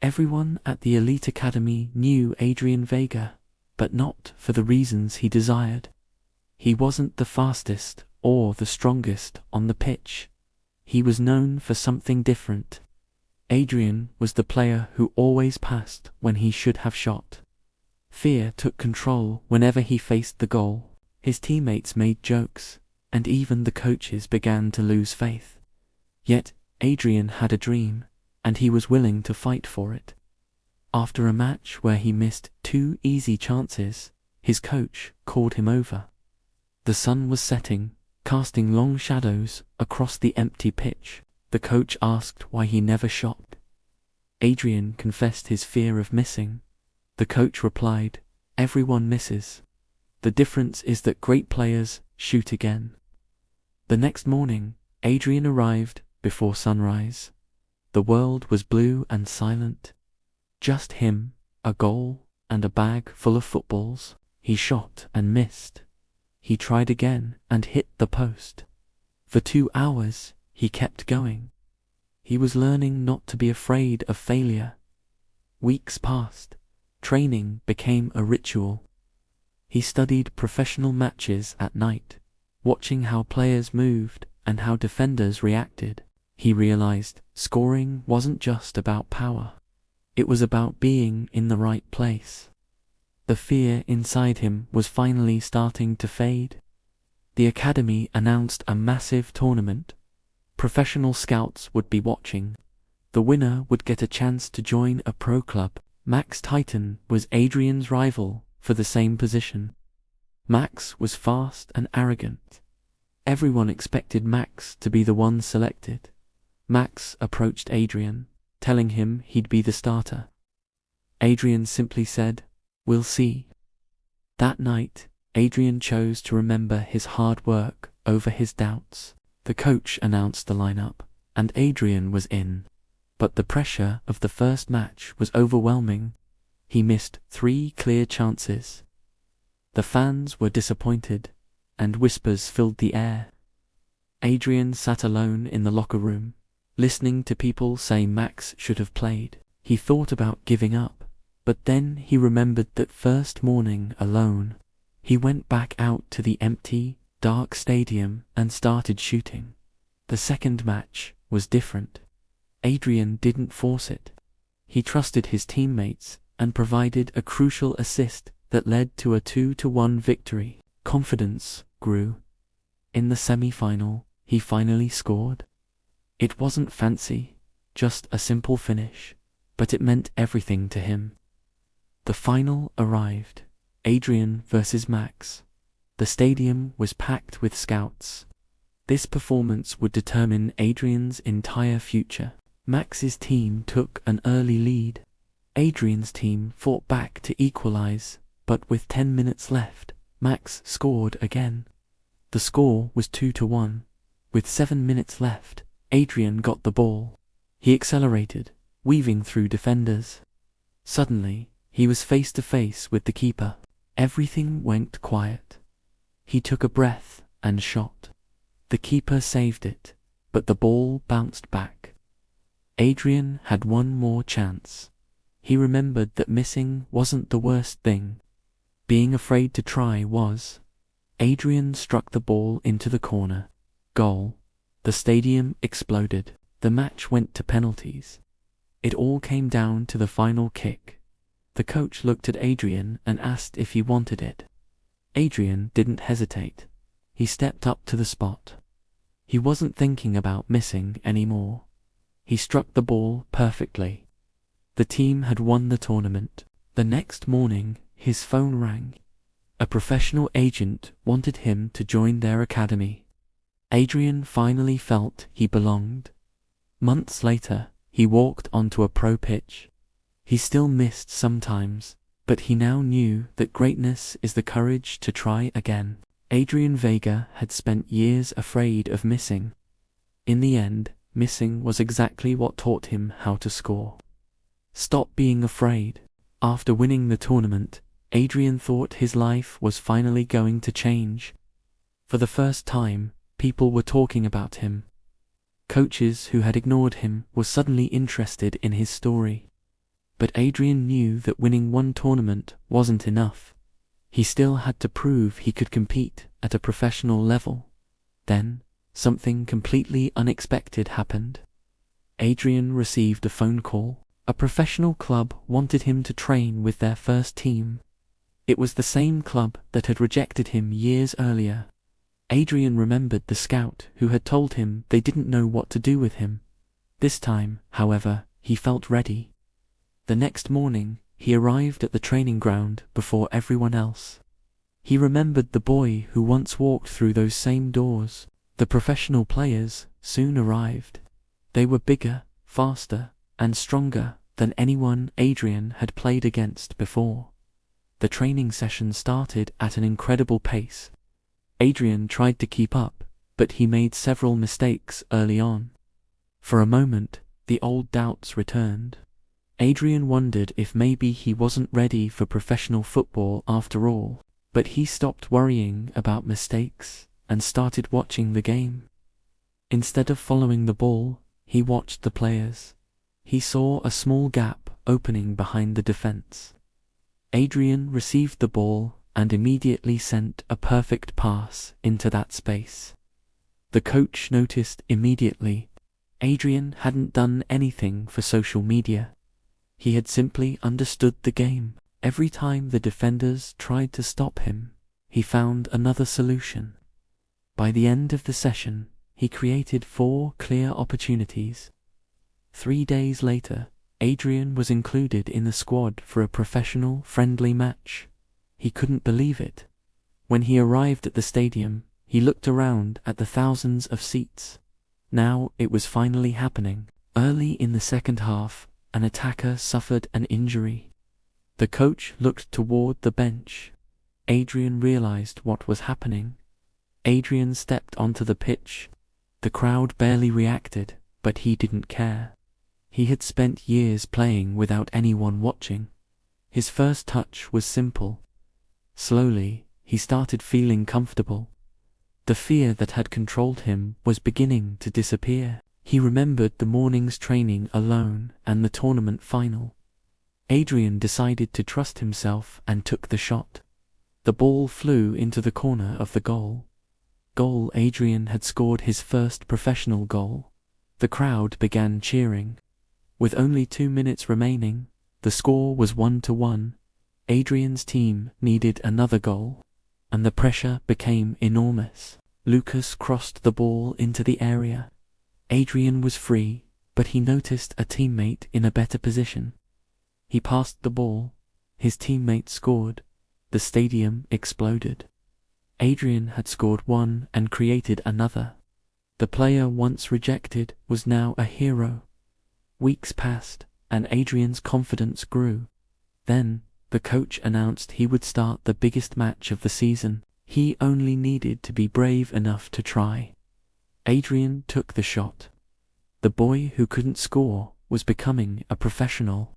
Everyone at the elite academy knew Adrian Vega, but not for the reasons he desired. He wasn't the fastest or the strongest on the pitch. He was known for something different. Adrian was the player who always passed when he should have shot. Fear took control whenever he faced the goal. His teammates made jokes, and even the coaches began to lose faith. Yet Adrian had a dream, and he was willing to fight for it. After a match where he missed 2 easy chances, his coach called him over. The sun was setting, casting long shadows across the empty pitch. The coach asked why he never shot. Adrian confessed his fear of missing. The coach replied, "Everyone misses. The difference is that great players shoot again." The next morning, Adrian arrived before sunrise. The world was blue and silent. Just him, a goal, and a bag full of footballs. He shot and missed. He tried again and hit the post. For 2 hours, he kept going. He was learning not to be afraid of failure. Weeks passed. Training became a ritual. He studied professional matches at night, watching how players moved and how defenders reacted. He realized scoring wasn't just about power. It was about being in the right place. The fear inside him was finally starting to fade. The academy announced a massive tournament. Professional scouts would be watching. The winner would get a chance to join a pro club. Max Titan was Adrian's rival for the same position. Max was fast and arrogant. Everyone expected Max to be the one selected. Max approached Adrian, telling him he'd be the starter. Adrian simply said, "We'll see." That night, Adrian chose to remember his hard work over his doubts. The coach announced the lineup, and Adrian was in. But the pressure of the first match was overwhelming. He missed 3 clear chances. The fans were disappointed, and whispers filled the air. Adrian sat alone in the locker room, listening to people say Max should have played. He thought about giving up, but then he remembered that first morning alone. He went back out to the empty, dark stadium and started shooting. The second match was different. Adrian didn't force it. He trusted his teammates and provided a crucial assist that led to a 2-1 victory. Confidence grew. In the semi-final, he finally scored. It wasn't fancy, just a simple finish, but it meant everything to him. The final arrived. Adrian versus Max. The stadium was packed with scouts. This performance would determine Adrian's entire future. Max's team took an early lead. Adrian's team fought back to equalize, but with 10 minutes left, Max scored again. The score was 2-1. With 7 minutes left, Adrian got the ball. He accelerated, weaving through defenders. Suddenly, he was face to face with the keeper. Everything went quiet. He took a breath and shot. The keeper saved it, but the ball bounced back. Adrian had one more chance. He remembered that missing wasn't the worst thing. Being afraid to try was. Adrian struck the ball into the corner. Goal. The stadium exploded. The match went to penalties. It all came down to the final kick. The coach looked at Adrian and asked if he wanted it. Adrian didn't hesitate. He stepped up to the spot. He wasn't thinking about missing anymore. He struck the ball perfectly. The team had won the tournament. The next morning, his phone rang. A professional agent wanted him to join their academy. Adrian finally felt he belonged. Months later, he walked onto a pro pitch. He still missed sometimes, but he now knew that greatness is the courage to try again. Adrian Vega had spent years afraid of missing. In the end, missing was exactly what taught him how to score. Stop being afraid. After winning the tournament, Adrian thought his life was finally going to change. For the first time, people were talking about him. Coaches who had ignored him were suddenly interested in his story. But Adrian knew that winning one tournament wasn't enough. He still had to prove he could compete at a professional level. Then, something completely unexpected happened. Adrian received a phone call. A professional club wanted him to train with their first team. It was the same club that had rejected him years earlier. Adrian remembered the scout who had told him they didn't know what to do with him. This time, however, he felt ready. The next morning, he arrived at the training ground before everyone else. He remembered the boy who once walked through those same doors. The professional players soon arrived. They were bigger, faster, and stronger than anyone Adrian had played against before. The training session started at an incredible pace. Adrian tried to keep up, but he made several mistakes early on. For a moment, the old doubts returned. Adrian wondered if maybe he wasn't ready for professional football after all, but he stopped worrying about mistakes and started watching the game. Instead of following the ball, he watched the players. He saw a small gap opening behind the defense. Adrian received the ball and immediately sent a perfect pass into that space. The coach noticed immediately. Adrian hadn't done anything for social media. He had simply understood the game. Every time the defenders tried to stop him, he found another solution. By the end of the session, he created 4 clear opportunities. 3 days later, Adrian was included in the squad for a professional friendly match. He couldn't believe it. When he arrived at the stadium, he looked around at the thousands of seats. Now it was finally happening. Early in the second half, an attacker suffered an injury. The coach looked toward the bench. Adrian realized what was happening. Adrian stepped onto the pitch. The crowd barely reacted, but he didn't care. He had spent years playing without anyone watching. His first touch was simple. Slowly, he started feeling comfortable. The fear that had controlled him was beginning to disappear. He remembered the morning's training alone and the tournament final. Adrian decided to trust himself and took the shot. The ball flew into the corner of the goal. Adrian had scored his first professional goal. The crowd began cheering. With only 2 minutes remaining, the score was 1-1. Adrian's team needed another goal, and the pressure became enormous. Lucas crossed the ball into the area. Adrian was free, but he noticed a teammate in a better position. He passed the ball. His teammate scored. The stadium exploded. Adrian had scored one and created another. The player once rejected was now a hero. Weeks passed, and Adrian's confidence grew. Then, the coach announced he would start the biggest match of the season. He only needed to be brave enough to try. Adrian took the shot. The boy who couldn't score was becoming a professional.